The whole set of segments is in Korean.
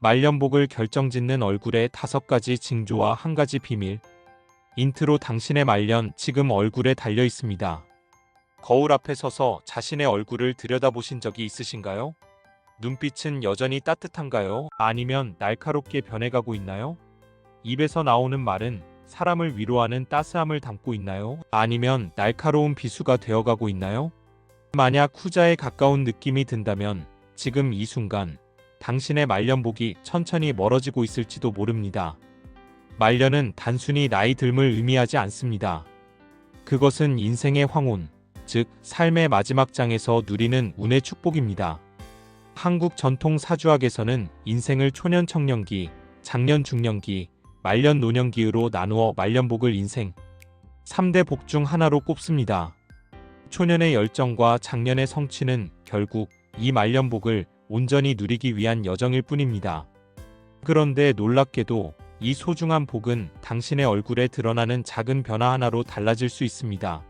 말년복을 결정짓는 얼굴의 5가지 징조와 1가지 비밀. 인트로. 당신의 말년 지금 얼굴에 달려 있습니다. 거울 앞에 서서 자신의 얼굴을 들여다보신 적이 있으신가요? 눈빛은 여전히 따뜻한가요? 아니면 날카롭게 변해가고 있나요? 입에서 나오는 말은 사람을 위로하는 따스함을 담고 있나요? 아니면 날카로운 비수가 되어가고 있나요? 만약 후자에 가까운 느낌이 든다면 지금 이 순간 당신의 말년복이 천천히 멀어지고 있을지도 모릅니다. 말년은 단순히 나이 듦을 의미하지 않습니다. 그것은 인생의 황혼, 즉 삶의 마지막 장에서 누리는 운의 축복입니다. 한국 전통 사주학에서는 인생을 초년 청년기, 장년 중년기, 말년 노년기로 나누어 말년복을 인생 3대 복 중 하나로 꼽습니다. 초년의 열정과 장년의 성취는 결국 이 말년복을 온전히 누리기 위한 여정일 뿐입니다. 그런데 놀랍게도 이 소중한 복은 당신의 얼굴에 드러나는 작은 변화 하나로 달라질 수 있습니다.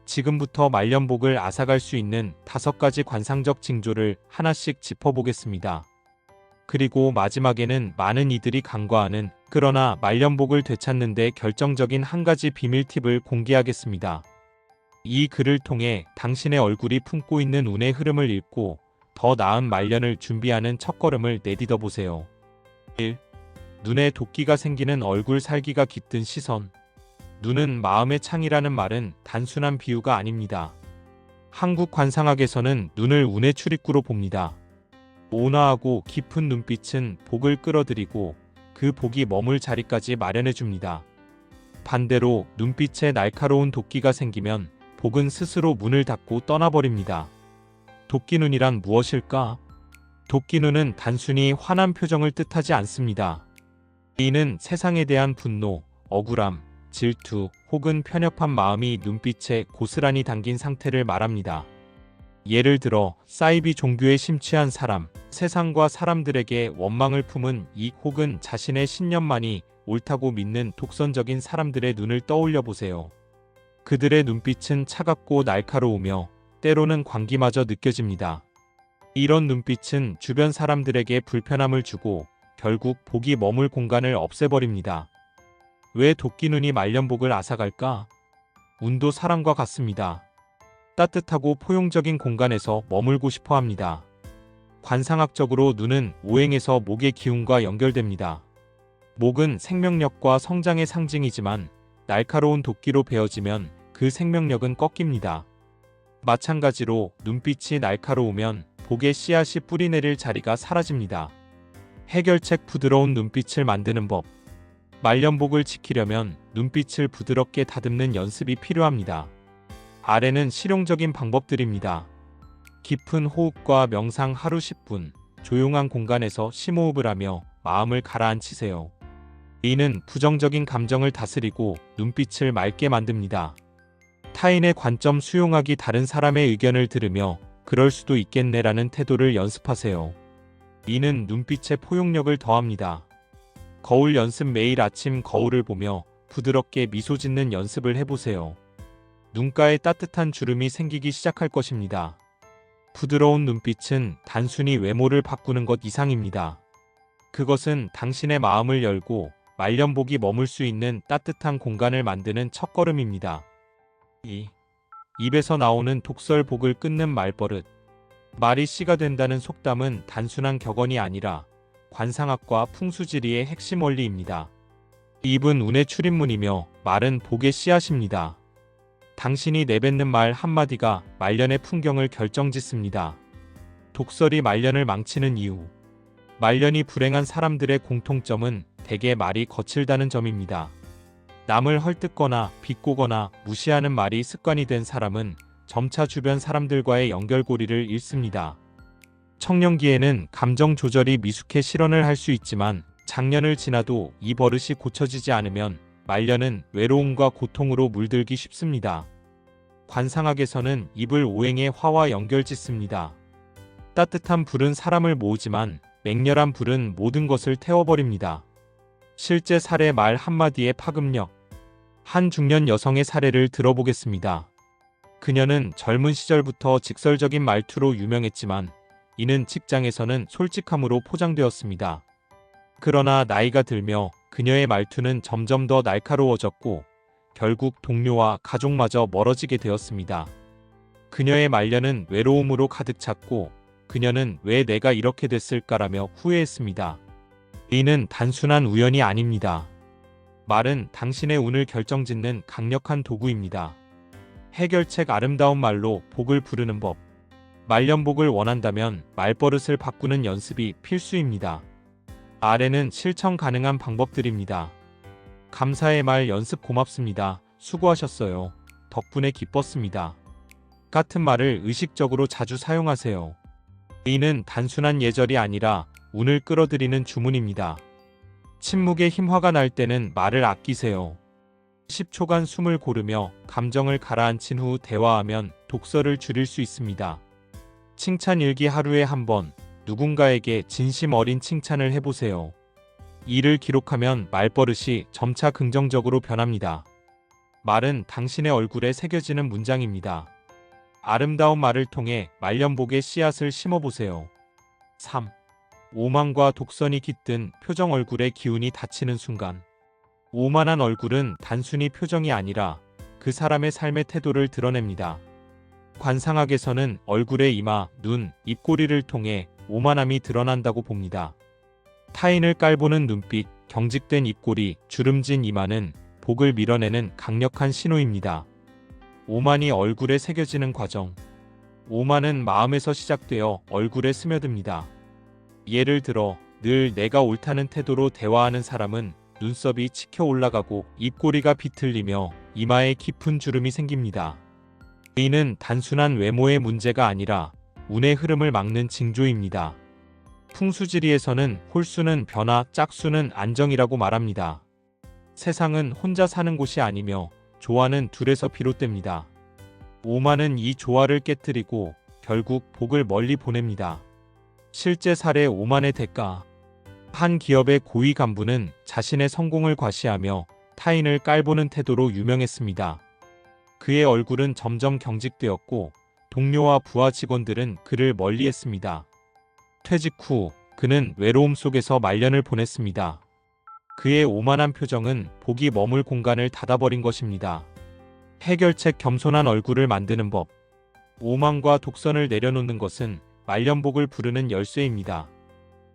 지금부터 말년복을 앗아갈 수 있는 5가지 관상적 징조를 하나씩 짚어보겠습니다. 그리고 마지막에는 많은 이들이 간과하는 그러나 말년복을 되찾는 데 결정적인 1가지 비밀 팁을 공개하겠습니다. 이 글을 통해 당신의 얼굴이 품고 있는 운의 흐름을 읽고 더 나은 말년을 준비하는 첫걸음을 내딛어 보세요. 1. 눈에 도끼가 생기는 얼굴. 살기가 깃든 시선. 눈은 마음의 창이라는 말은 단순한 비유가 아닙니다. 한국 관상학에서는 눈을 운의 출입구로 봅니다. 온화하고 깊은 눈빛은 복을 끌어들이고 그 복이 머물 자리까지 마련해줍니다. 반대로 눈빛에 날카로운 도끼가 생기면 복은 스스로 문을 닫고 떠나버립니다. 도끼눈이란 무엇일까? 도끼눈은 단순히 화난 표정을 뜻하지 않습니다. 이는 세상에 대한 분노, 억울함, 질투 혹은 편협한 마음이 눈빛에 고스란히 담긴 상태를 말합니다. 예를 들어 사이비 종교에 심취한 사람, 세상과 사람들에게 원망을 품은 이 혹은 자신의 신념만이 옳다고 믿는 독선적인 사람들의 눈을 떠올려 보세요. 그들의 눈빛은 차갑고 날카로우며 때로는 광기마저 느껴집니다. 이런 눈빛은 주변 사람들에게 불편함을 주고 결국 복이 머물 공간을 없애버립니다. 왜 도끼눈이 말년복을 앗아갈까? 운도 사람과 같습니다. 따뜻하고 포용적인 공간에서 머물고 싶어 합니다. 관상학적으로 눈은 오행에서 목의 기운과 연결됩니다. 목은 생명력과 성장의 상징이지만 날카로운 도끼로 베어지면 그 생명력은 꺾입니다. 마찬가지로 눈빛이 날카로우면 복의 씨앗이 뿌리내릴 자리가 사라집니다. 해결책. 부드러운 눈빛을 만드는 법. 말년복을 지키려면 눈빛을 부드럽게 다듬는 연습이 필요합니다. 아래는 실용적인 방법들입니다. 깊은 호흡과 명상. 하루 10분 조용한 공간에서 심호흡을 하며 마음을 가라앉히세요. 이는 부정적인 감정을 다스리고 눈빛을 맑게 만듭니다. 타인의 관점 수용하기. 다른 사람의 의견을 들으며 그럴 수도 있겠네라는 태도를 연습하세요. 이는 눈빛에 포용력을 더합니다. 거울 연습. 매일 아침 거울을 보며 부드럽게 미소 짓는 연습을 해보세요. 눈가에 따뜻한 주름이 생기기 시작할 것입니다. 부드러운 눈빛은 단순히 외모를 바꾸는 것 이상입니다. 그것은 당신의 마음을 열고 말년복이 머물 수 있는 따뜻한 공간을 만드는 첫걸음입니다. 2. 입에서 나오는 독설. 복을 끊는 말버릇. 말이 씨가 된다는 속담은 단순한 격언이 아니라 관상학과 풍수지리의 핵심 원리입니다. 입은 운의 출입문이며 말은 복의 씨앗입니다. 당신이 내뱉는 말 한마디가 말년의 풍경을 결정짓습니다. 독설이 말년을 망치는 이유. 말년이 불행한 사람들의 공통점은 대개 말이 거칠다는 점입니다. 남을 헐뜯거나 비꼬거나 무시하는 말이 습관이 된 사람은 점차 주변 사람들과의 연결고리를 잃습니다. 청년기에는 감정 조절이 미숙해 실언을 할 수 있지만 장년을 지나도 이 버릇이 고쳐지지 않으면 말년은 외로움과 고통으로 물들기 쉽습니다. 관상학에서는 입을 오행의 화와 연결짓습니다. 따뜻한 불은 사람을 모으지만 맹렬한 불은 모든 것을 태워버립니다. 실제 사례. 말 한마디의 파급력. 한 중년 여성의 사례를 들어보겠습니다. 그녀는 젊은 시절부터 직설적인 말투로 유명했지만 이는 직장에서는 솔직함으로 포장되었습니다. 그러나 나이가 들며 그녀의 말투는 점점 더 날카로워졌고 결국 동료와 가족마저 멀어지게 되었습니다. 그녀의 말년은 외로움으로 가득 찼고 그녀는 왜 내가 이렇게 됐을까라며 후회했습니다. 이는 단순한 우연이 아닙니다. 말은 당신의 운을 결정짓는 강력한 도구입니다. 해결책 아름다운 말로 복을 부르는 법. 말년복을 원한다면 말버릇을 바꾸는 연습이 필수입니다. 아래는 실천 가능한 방법들입니다. 감사의 말 연습 고맙습니다. 수고하셨어요. 덕분에 기뻤습니다. 같은 말을 의식적으로 자주 사용하세요. 이는 단순한 예절이 아니라 운을 끌어들이는 주문입니다. 침묵에 힘 화가 날 때는 말을 아끼세요. 10초간 숨을 고르며 감정을 가라앉힌 후 대화하면 독서를 줄일 수 있습니다. 칭찬 일기 하루에 한 번, 누군가에게 진심 어린 칭찬을 해보세요. 이를 기록하면 말버릇이 점차 긍정적으로 변합니다. 말은 당신의 얼굴에 새겨지는 문장입니다. 아름다운 말을 통해 말년복의 씨앗을 심어보세요. 3. 오만과 독선이 깃든 표정. 얼굴의 기운이 닫히는 순간. 오만한 얼굴은 단순히 표정이 아니라 그 사람의 삶의 태도를 드러냅니다. 관상학에서는 얼굴의 이마, 눈, 입꼬리를 통해 오만함이 드러난다고 봅니다. 타인을 깔보는 눈빛, 경직된 입꼬리, 주름진 이마는 복을 밀어내는 강력한 신호입니다. 오만이 얼굴에 새겨지는 과정. 오만은 마음에서 시작되어 얼굴에 스며듭니다. 예를 들어 늘 내가 옳다는 태도로 대화하는 사람은 눈썹이 치켜 올라가고 입꼬리가 비틀리며 이마에 깊은 주름이 생깁니다. 이는 단순한 외모의 문제가 아니라 운의 흐름을 막는 징조입니다. 풍수지리에서는 홀수는 변화, 짝수는 안정이라고 말합니다. 세상은 혼자 사는 곳이 아니며 조화는 둘에서 비롯됩니다. 오만은 이 조화를 깨뜨리고 결국 복을 멀리 보냅니다. 실제 사례. 오만의 대가. 한 기업의 고위 간부는 자신의 성공을 과시하며 타인을 깔보는 태도로 유명했습니다. 그의 얼굴은 점점 경직되었고 동료와 부하 직원들은 그를 멀리했습니다. 퇴직 후 그는 외로움 속에서 말년을 보냈습니다. 그의 오만한 표정은 복이 머물 공간을 닫아버린 것입니다. 해결책. 겸손한 얼굴을 만드는 법. 오만과 독선을 내려놓는 것은 말년복을 부르는 열쇠입니다.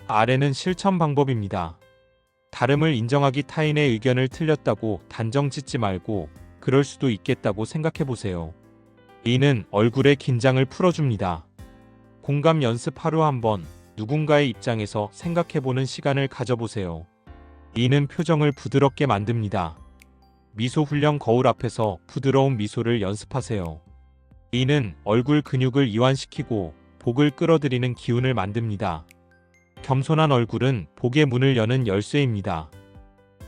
아래는 실천 방법입니다. 다름을 인정하기. 타인의 의견을 틀렸다고 단정 짓지 말고 그럴 수도 있겠다고 생각해보세요. 이는 얼굴의 긴장을 풀어줍니다. 공감 연습. 하루 한 번 누군가의 입장에서 생각해보는 시간을 가져보세요. 이는 표정을 부드럽게 만듭니다. 미소 훈련. 거울 앞에서 부드러운 미소를 연습하세요. 이는 얼굴 근육을 이완시키고 복을 끌어들이는 기운을 만듭니다. 겸손한 얼굴은 복의 문을 여는 열쇠입니다.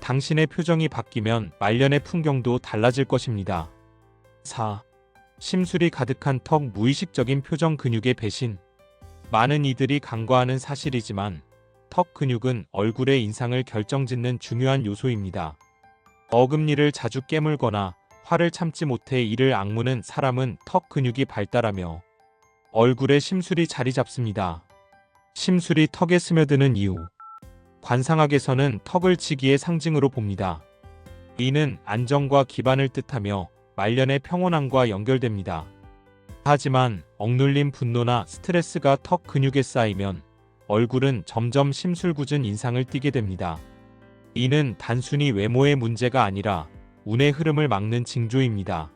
당신의 표정이 바뀌면 말년의 풍경도 달라질 것입니다. 4. 심술이 가득한 턱. 무의식적인 표정. 근육의 배신. 많은 이들이 간과하는 사실이지만 턱 근육은 얼굴의 인상을 결정짓는 중요한 요소입니다. 어금니를 자주 깨물거나 화를 참지 못해 이를 악무는 사람은 턱 근육이 발달하며 얼굴에 심술이 자리 잡습니다. 심술이 턱에 스며드는 이유. 관상학에서는 턱을 지기의 상징으로 봅니다. 이는 안정과 기반을 뜻하며 말년의 평온함과 연결됩니다. 하지만 억눌린 분노나 스트레스가 턱 근육에 쌓이면 얼굴은 점점 심술궂은 인상을 띠게 됩니다. 이는 단순히 외모의 문제가 아니라 운의 흐름을 막는 징조입니다.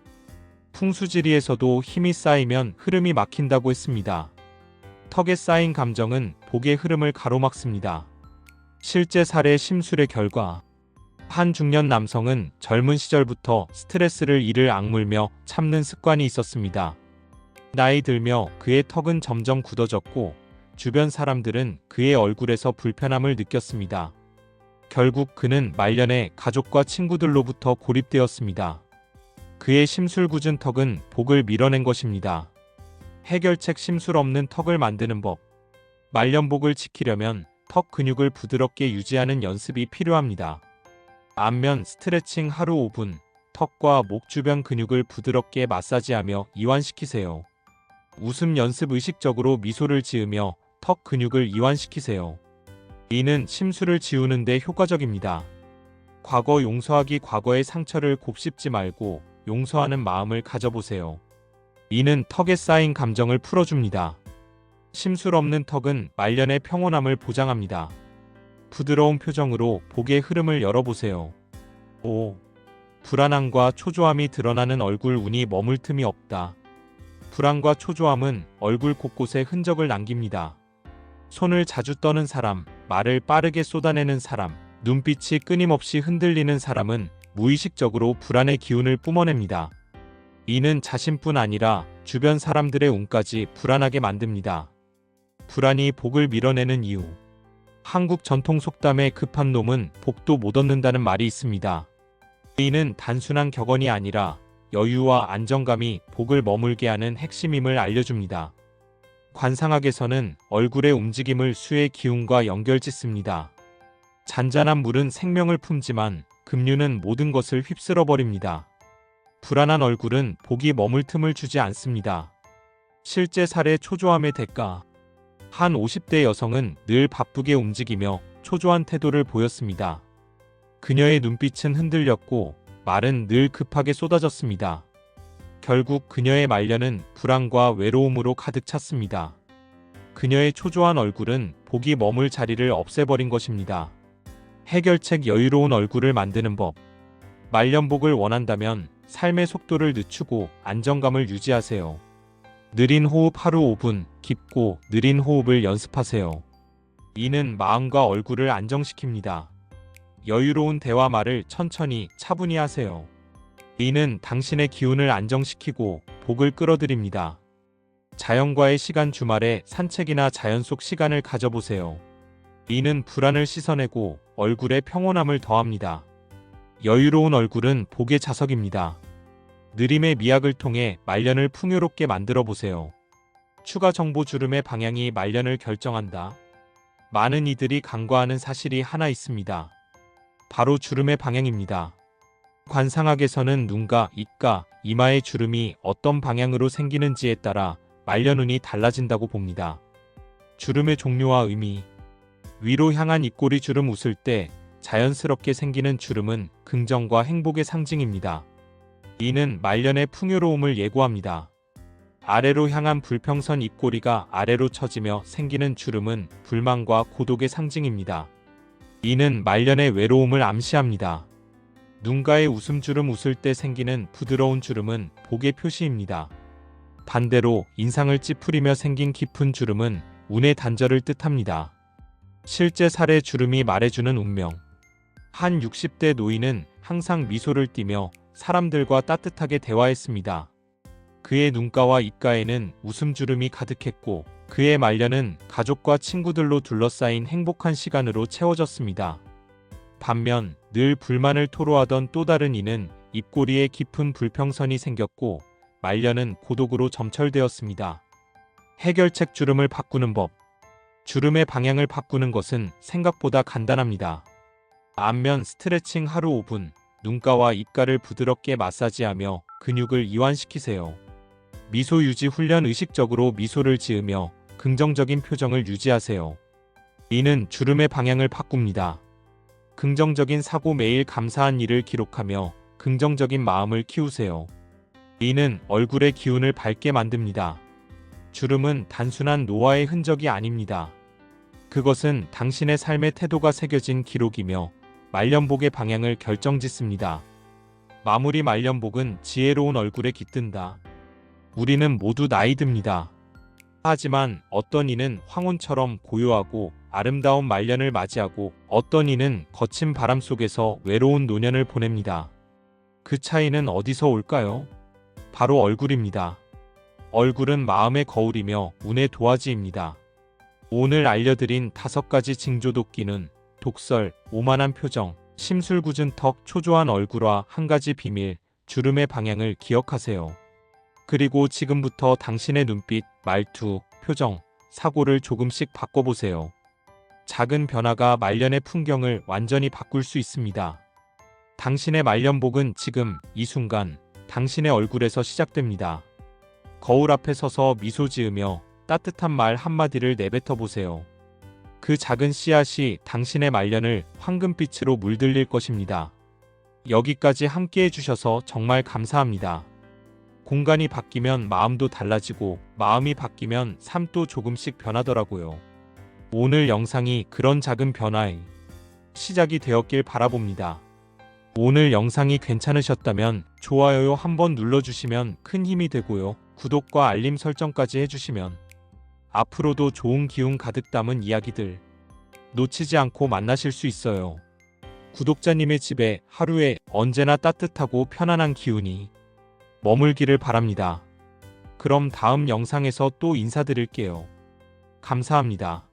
풍수지리에서도 힘이 쌓이면 흐름이 막힌다고 했습니다. 턱에 쌓인 감정은 복의 흐름을 가로막습니다. 실제 사례. 심술의 결과. 한 중년 남성은 젊은 시절부터 스트레스를 이를 악물며 참는 습관이 있었습니다. 나이 들며 그의 턱은 점점 굳어졌고 주변 사람들은 그의 얼굴에서 불편함을 느꼈습니다. 결국 그는 말년에 가족과 친구들로부터 고립되었습니다. 그의 심술궂은 턱은 복을 밀어낸 것입니다. 해결책. 심술 없는 턱을 만드는 법. 말년복을 지키려면 턱 근육을 부드럽게 유지하는 연습이 필요합니다. 안면 스트레칭. 하루 5분 턱과 목 주변 근육을 부드럽게 마사지하며 이완시키세요. 웃음 연습. 의식적으로 미소를 지으며 턱 근육을 이완시키세요. 이는 심술을 지우는 데 효과적입니다. 과거 용서하기. 과거의 상처를 곱씹지 말고 용서하는 마음을 가져보세요. 이는 턱에 쌓인 감정을 풀어줍니다. 심술 없는 턱은 말년의 평온함을 보장합니다. 부드러운 표정으로 복의 흐름을 열어보세요. 5. 불안함과 초조함이 드러나는 얼굴. 운이 머물 틈이 없다. 불안과 초조함은 얼굴 곳곳에 흔적을 남깁니다. 손을 자주 떠는 사람, 말을 빠르게 쏟아내는 사람, 눈빛이 끊임없이 흔들리는 사람은 무의식적으로 불안의 기운을 뿜어냅니다. 이는 자신뿐 아니라 주변 사람들의 운까지 불안하게 만듭니다. 불안이 복을 밀어내는 이유. 한국 전통 속담에 급한 놈은 복도 못 얻는다는 말이 있습니다. 이는 단순한 격언이 아니라 여유와 안정감이 복을 머물게 하는 핵심임을 알려줍니다. 관상학에서는 얼굴의 움직임을 수의 기운과 연결짓습니다. 잔잔한 물은 생명을 품지만 급류는 모든 것을 휩쓸어버립니다. 불안한 얼굴은 복이 머물 틈을 주지 않습니다. 실제 사례. 초조함의 대가. 한 50대 여성은 늘 바쁘게 움직이며 초조한 태도를 보였습니다. 그녀의 눈빛은 흔들렸고 말은 늘 급하게 쏟아졌습니다. 결국 그녀의 말년은 불안과 외로움으로 가득 찼습니다. 그녀의 초조한 얼굴은 복이 머물 자리를 없애버린 것입니다. 해결책. 여유로운 얼굴을 만드는 법. 말년복을 원한다면 삶의 속도를 늦추고 안정감을 유지하세요. 느린 호흡. 하루 5분 깊고 느린 호흡을 연습하세요. 이는 마음과 얼굴을 안정시킵니다. 여유로운 대화. 말을 천천히 차분히 하세요. 이는 당신의 기운을 안정시키고 복을 끌어들입니다. 자연과의 시간. 주말에 산책이나 자연 속 시간을 가져보세요. 이는 불안을 씻어내고 얼굴에 평온함을 더합니다. 여유로운 얼굴은 복의 자석입니다. 느림의 미학을 통해 말년을 풍요롭게 만들어 보세요. 추가 정보. 주름의 방향이 말년을 결정한다. 많은 이들이 간과하는 사실이 하나 있습니다. 바로 주름의 방향입니다. 관상학에서는 눈가, 입가, 이마의 주름이 어떤 방향으로 생기는지에 따라 말년운이 달라진다고 봅니다. 주름의 종류와 의미. 위로 향한 입꼬리 주름. 웃을 때 자연스럽게 생기는 주름은 긍정과 행복의 상징입니다. 이는 말년의 풍요로움을 예고합니다. 아래로 향한 불평선. 입꼬리가 아래로 처지며 생기는 주름은 불만과 고독의 상징입니다. 이는 말년의 외로움을 암시합니다. 눈가의 웃음주름. 웃을 때 생기는 부드러운 주름은 복의 표시입니다. 반대로 인상을 찌푸리며 생긴 깊은 주름은 운의 단절을 뜻합니다. 실제 사례. 주름이 말해주는 운명. 한 60대 노인은 항상 미소를 띠며 사람들과 따뜻하게 대화했습니다. 그의 눈가와 입가에는 웃음주름이 가득했고 그의 말년은 가족과 친구들로 둘러싸인 행복한 시간으로 채워졌습니다. 반면 늘 불만을 토로하던 또 다른 이는 입꼬리에 깊은 불평선이 생겼고 말년은 고독으로 점철되었습니다. 해결책. 주름을 바꾸는 법. 주름의 방향을 바꾸는 것은 생각보다 간단합니다. 안면 스트레칭. 하루 5분 눈가와 입가를 부드럽게 마사지하며 근육을 이완시키세요. 미소 유지 훈련. 의식적으로 미소를 지으며 긍정적인 표정을 유지하세요. 이는 주름의 방향을 바꿉니다. 긍정적인 사고. 매일 감사한 일을 기록하며 긍정적인 마음을 키우세요. 이는 얼굴의 기운을 밝게 만듭니다. 주름은 단순한 노화의 흔적이 아닙니다. 그것은 당신의 삶의 태도가 새겨진 기록이며 말년복의 방향을 결정짓습니다. 마무리. 말년복은 지혜로운 얼굴에 깃든다. 우리는 모두 나이 듭니다. 하지만 어떤 이는 황혼처럼 고요하고 아름다운 말년을 맞이하고 어떤 이는 거친 바람 속에서 외로운 노년을 보냅니다. 그 차이는 어디서 올까요? 바로 얼굴입니다. 얼굴은 마음의 거울이며 운의 도화지입니다. 오늘 알려드린 5가지 징조도끼는 독설, 오만한 표정, 심술궂은 턱, 초조한 얼굴과 한 가지 비밀, 주름의 방향을 기억하세요. 그리고 지금부터 당신의 눈빛, 말투, 표정, 사고를 조금씩 바꿔보세요. 작은 변화가 말년의 풍경을 완전히 바꿀 수 있습니다. 당신의 말년복은 지금 이 순간 당신의 얼굴에서 시작됩니다. 거울 앞에 서서 미소 지으며 따뜻한 말 한마디를 내뱉어 보세요. 그 작은 씨앗이 당신의 말년을 황금빛으로 물들일 것입니다. 여기까지 함께 해주셔서 정말 감사합니다. 공간이 바뀌면 마음도 달라지고 마음이 바뀌면 삶도 조금씩 변하더라고요. 오늘 영상이 그런 작은 변화의 시작이 되었길 바라봅니다. 오늘 영상이 괜찮으셨다면 좋아요 한번 눌러주시면 큰 힘이 되고요. 구독과 알림 설정까지 해주시면 앞으로도 좋은 기운 가득 담은 이야기들 놓치지 않고 만나실 수 있어요. 구독자님의 집에 하루에 언제나 따뜻하고 편안한 기운이 머물기를 바랍니다. 그럼 다음 영상에서 또 인사드릴게요. 감사합니다.